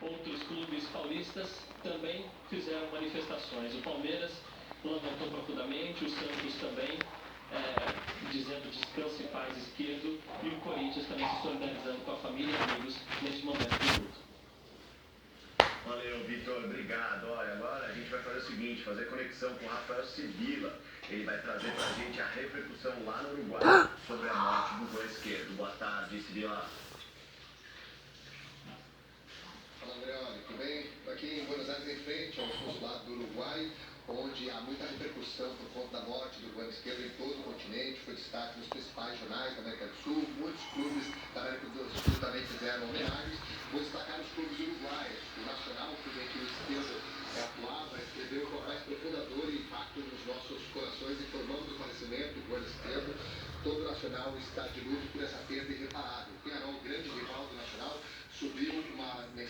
Outros clubes paulistas também fizeram manifestações. O Palmeiras lamentou profundamente, o Santos também, dizendo descanse e paz esquerdo, e o Corinthians também se solidarizando com a família e amigos neste momento de luto. Valeu, Vitor, obrigado. Olha, agora a gente vai fazer o seguinte, fazer conexão com o Rafael Sibila. Ele vai trazer pra gente a repercussão lá no Uruguai sobre a morte do gol esquerdo. Boa tarde, Sibila. Fala, André, tudo bem? Estou aqui em Buenos Aires, em frente ao consulado do Uruguai, onde há muita repercussão por conta da morte do goleiro esquerdo em todo o continente. Foi destaque nos principais jornais da América do Sul. Muitos clubes da América do Sul também fizeram homenagens. Vou destacar os clubes uruguaios. O Nacional, que vem aqui no esquerdo, atuava, escreveu o mais profunda dor e impacto nos nossos corações, informando do falecimento do goleiro esquerdo. Todo o Nacional está de luto por essa perda irreparável. Penharol, o grande rival do Nacional, subiu uma mensagem